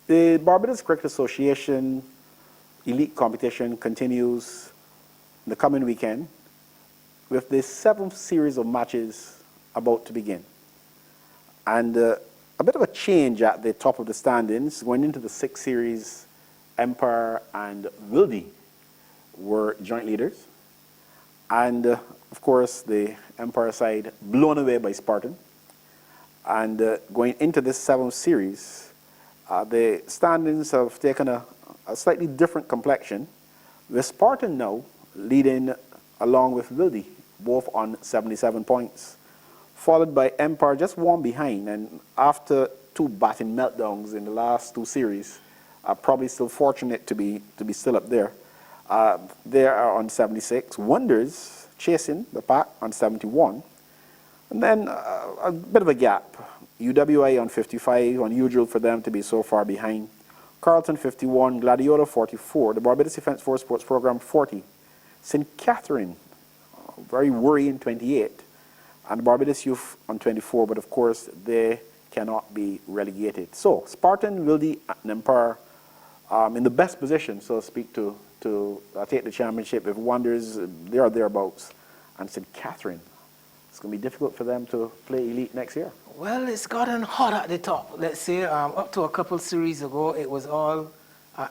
The Barbados Cricket Association Elite competition continues the coming weekend with the 7th series of matches about to begin. And a bit of a change at the top of the standings. Going into the 6th series, Empire and Wildy were joint leaders. And of course, the Empire side blown away by Spartan. And going into this 7th series, the standings have taken a slightly different complexion, with Spartan now leading along with Wildy, both on 77 points, followed by Empire just one behind. And after 2 batting meltdowns in the last 2 series, probably still fortunate to be still up there. They are on 76. Wonders chasing the pack on 71. And then a bit of a gap. UWI on 55, unusual for them to be so far behind. Carlton 51, Gladiola 44, the Barbados Defence Force Sports Program 40, St. Catherine, very worrying 28, and the Barbados Youth on 24, but of course they cannot be relegated. So Spartan, Wildy, and Empire in the best position, so to speak, to take the championship. If Wonders, they are thereabouts, and St. Catherine, it's going to be difficult for them to play Elite next year. Well, it's gotten hot at the top. Let's say up to a couple series ago, it was all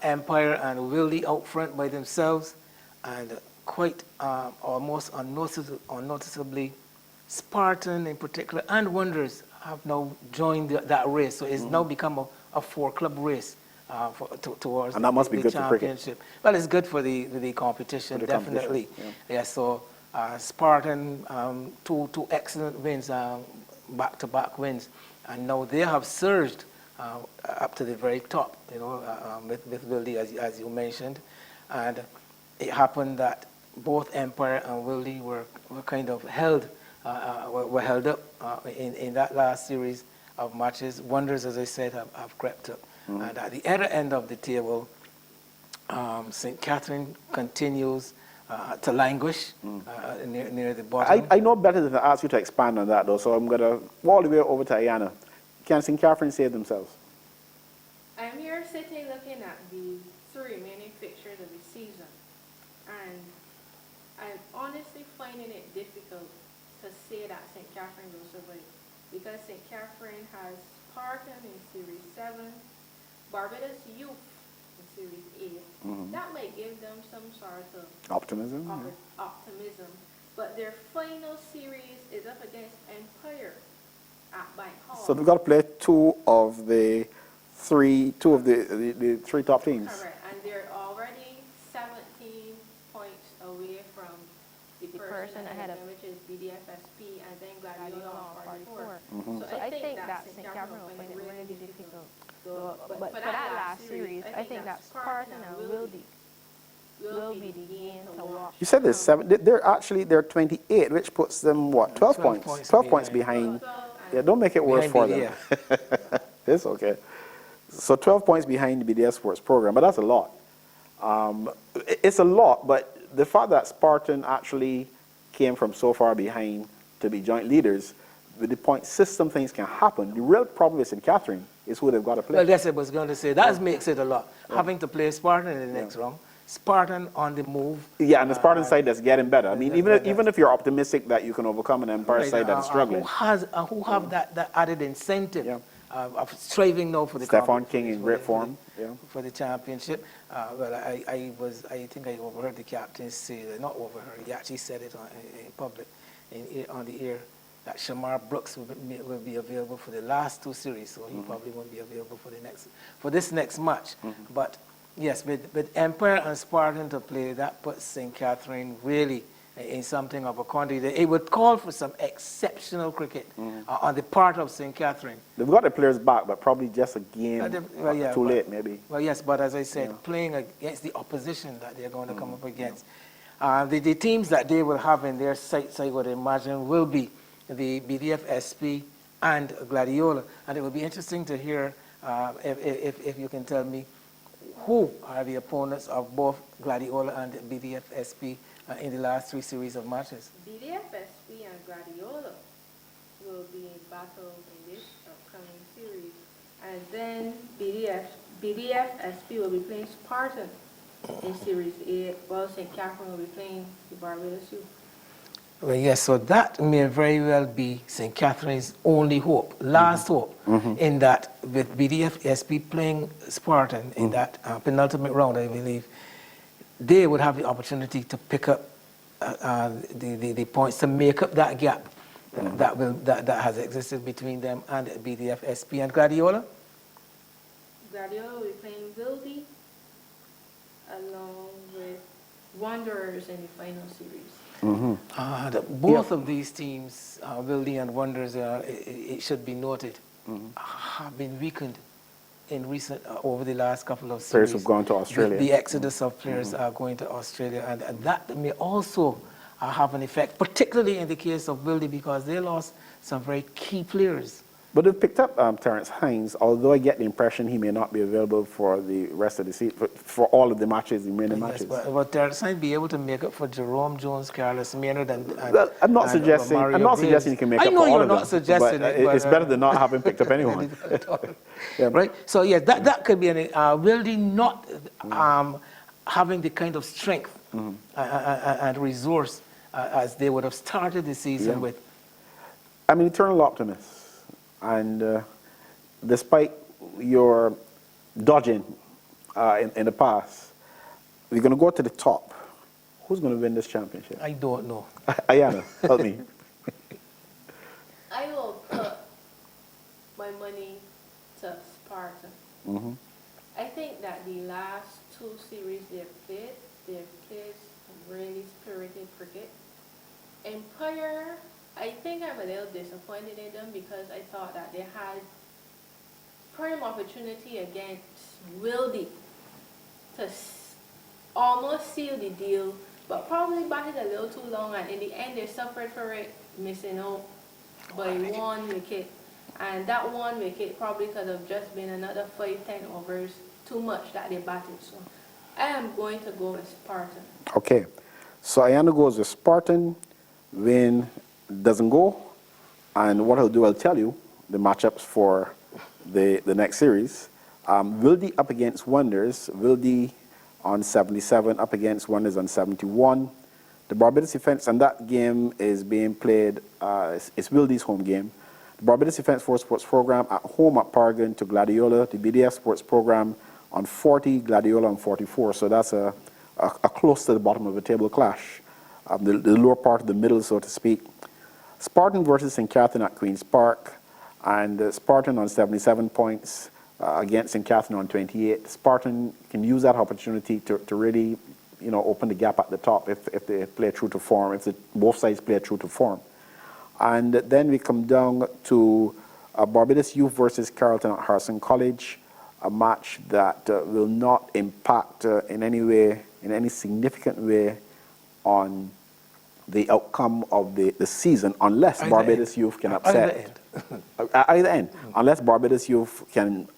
Empire and Wildy out front by themselves, and quite almost unnoticeably, Spartan in particular and Wonders have now joined that race. So it's now become a 4-club race towards and that must be the good championship. Well, it's good for the competition, definitely. Yeah. So Spartan, two excellent wins. Back-to-back wins, and now they have surged up to the very top, with Wildy, as you mentioned. And it happened that both Empire and Wildy were kind of held up in that last series of matches. Wonders, as I said, have crept up. And at the other end of the table, St. Catherine continues to languish near the bottom. I know better than to ask you to expand on that, though, so I'm going to all the way over to Ayana. Can St. Catherine save themselves? I'm here sitting looking at the 3 remaining fixtures of the season, and I'm honestly finding it difficult to say that St. Catherine will survive, because St. Catherine has Spartan in Series 7, Barbados Youth in Series 8. That might give them some sort of optimism. Optimism. But their final series is up against Empire at Bank Hall. So they've got to play two of the three top teams. Correct, and they're already 17 points away from the person ahead of them, which is BDFSP, and then Gladiola on 44. So I think that St. Catherine will find it really difficult. But for that last series, I think that Spartan and Wildy will be the game to watch. You said there's 7. They're 28, which puts them what? 12 points. 12 points behind. Yeah, don't make it worse for them. It's okay. So 12 points behind the BDS Sports Program, but that's a lot. It's a lot, but the fact that Spartan actually came from so far behind to be joint leaders, with the point system, things can happen. The real problem is in Catherine is who they've got to play. Well, that's what I was going to say. That makes it a lot. Having to play Spartan in the next round. Spartan on the move. Yeah, and the Spartan side that's getting better. I mean, even if you're optimistic that you can overcome an Empire side that's struggling. Who have that added incentive of striving now for the Stefan King in great form. For the championship. Well, I think I overheard the captain say, not overheard, he actually said it in public, on the air, that Shamar Brooks will be available for the last 2 series, so he probably won't be available for this next match. But yes, with Empire and Spartan to play, that puts St. Catherine really in something of a country. It would call for some exceptional cricket on the part of St. Catherine. They've got the players back, but probably just a game too late, maybe. Well, yes, but as I said, playing against the opposition that they're going to come up against. The teams that they will have in their sights, I would imagine, will be the BDF SP and Gladiola. And it would be interesting to hear if you can tell me who are the opponents of both Gladiola and BDF SP in the last 3 series of matches. BDF SP and Gladiola will be in battle in this upcoming series. And then BDF BDF SP will be playing Spartan in Series A, while St. Catherine will be playing the Barbados Youth. Well, yes, so that may very well be St. Catherine's only hope, last hope, in that with BDF SP playing Spartan in that penultimate round, I believe, they would have the opportunity to pick up the points to make up that gap that has existed between them and BDF SP and Gladiola. Gladiola will be playing Wildy along with Wanderers in the final series. Both of these teams, Wildy and Wonders, it should be noted, have been weakened in recent over the last couple of series. Players have gone to Australia. The exodus of players are going to Australia, and that may also have an effect, particularly in the case of Wildy, because they lost some very key players. But they've picked up Terrence Hines, although I get the impression he may not be available for the rest of the season, for all of the matches, the remaining matches. But Terrence Hines be able to make up for Jerome Jones, Carlos Maynard, and well, I'm not suggesting he can make up for all of them. I know you're not suggesting it, but it's better than not having picked up anyone. Yeah. Right? So, yeah, that could be Wildy not having the kind of strength and resource as they would have started the season with. I'm an eternal optimist. And despite your dodging in the past, we're going to go to the top. Who's going to win this championship? I don't know. Ayana, help me. I will put my money to Spartan. I think that the last two series they've played some really spirited cricket. Empire, I think I'm a little disappointed in them because I thought that they had prime opportunity against Wildy to almost seal the deal, but probably batted a little too long, and in the end they suffered for it, missing out by 1 wicket. And that 1 wicket probably could have just been another 5-10 overs too much that they batted. So I am going to go with Spartan. Okay, so Ayana goes with Spartan. Win doesn't go, and what I'll do, I'll tell you the matchups for the next series. Wildy up against Wonders. Wildy on 77 up against Wonders on 71. The Barbados Defence, and that game is being played, it's Wildy's home game. The Barbados Defence Force Sports Program at home at Paragon to Gladiola. The BDF Sports Program on 40, Gladiola on 44. So that's a close to the bottom of the table clash. The lower part of the middle, so to speak. Spartan versus St. Catherine at Queen's Park, and Spartan on 77 points against St. Catherine on 28. Spartan can use that opportunity to really, open the gap at the top if they play true to form, if both sides play true to form. And then we come down to Barbados Youth versus Carleton at Harrison College, a match that will not impact in any way, in any significant way, on the outcome of the season, unless Barbados Youth can upset either end. Unless Barbados Youth can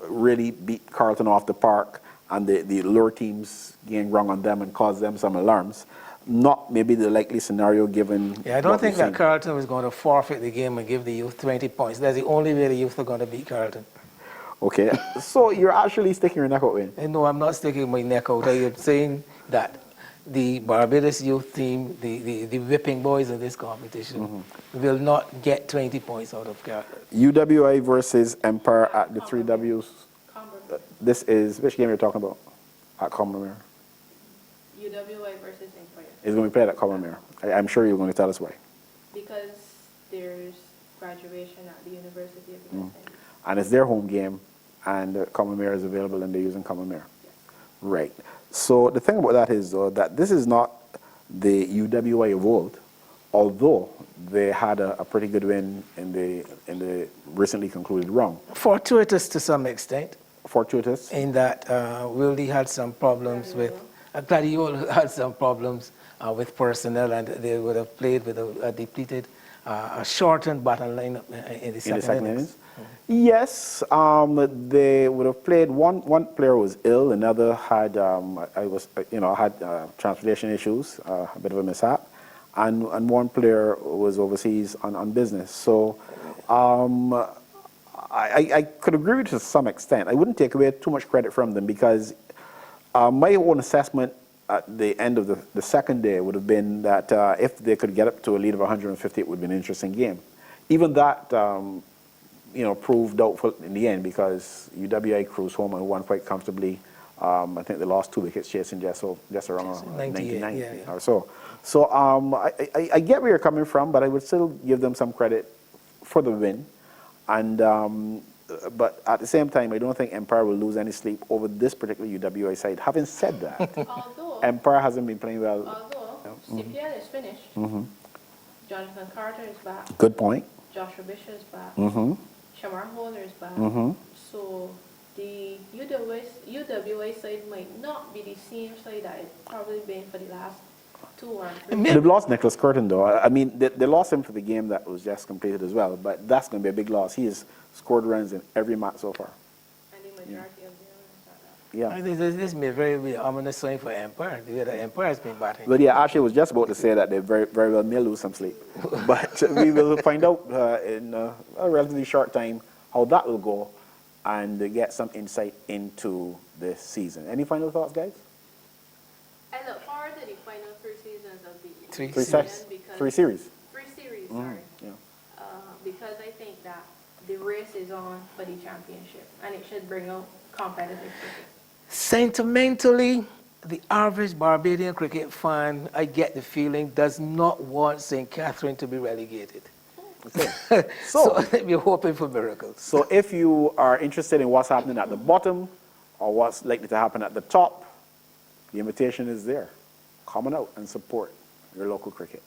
really beat Carleton off the park and the lower teams gain wrong on them and cause them some alarms. Not maybe the likely scenario given. Yeah, I don't think that Carleton is going to forfeit the game and give the youth 20 points. That's the only way the youth are going to beat Carleton. Okay, so you're actually sticking your neck out, Wayne? No, I'm not sticking my neck out. I am saying that the Barbados youth team, the whipping boys of this competition, will not get 20 points out of Carleton. UWI versus Empire at the 3Ws. This is, which game you're talking about? At Commonwealth. UWI versus Empire. It's going to be played at Commonwealth. I'm sure you're going to tell us why. Because there's graduation at the University of the West Indies. And it's their home game, and Commonwealth is available, and they're using Commonwealth. Yes. Right. So the thing about that is, though, that this is not the UWI of old, although they had a pretty good win in the recently concluded round. Fortuitous to some extent. Fortuitous? In that Wildy had some problems with, Gladiola had some problems with personnel, and they would have played with a depleted, a shortened battle lineup in the second innings. Yes, they would have played. One player was ill, another had transportation issues, a bit of a mishap, and one player was overseas on business. So I could agree with you to some extent. I wouldn't take away too much credit from them because my own assessment at the end of the second day would have been that if they could get up to a lead of 150, it would be an interesting game. Even that, proved doubtful in the end because UWI cruised home and won quite comfortably. I think they lost 2 wickets chasing just around 99 or so. So I get where you're coming from, but I would still give them some credit for the win. And but at the same time, I don't think Empire will lose any sleep over this particular UWI side. Having said that, Empire hasn't been playing well. Although CPL is finished, Jonathan Carter is back. Good point. Joshua Bishop is back. Shamar Holder is back. So the UWA side might not be the same side that it's probably been for the last 2 or 3 years. They've lost Nicholas Curtin, though. I mean, they lost him for the game that was just completed as well, but that's going to be a big loss. He has scored runs in every match so far. And the majority of the Yeah. This may very be ominous sign for Empire. The way the Empire has been batting. But yeah, actually, I was just about to say that they very, very well may lose some sleep. But we will find out in a relatively short time how that will go and get some insight into this season. Any final thoughts, guys? I look forward to the final 3 seasons of the Three season because 3 series. 3 series, sorry. Yeah. Because I think that the race is on for the championship and it should bring out competitive cricket. Sentimentally, the average Barbadian cricket fan, I get the feeling, does not want St. Catherine to be relegated. Okay. So we're hoping for miracles. So if you are interested in what's happening at the bottom or what's likely to happen at the top, the invitation is there. Come on out and support your local cricket.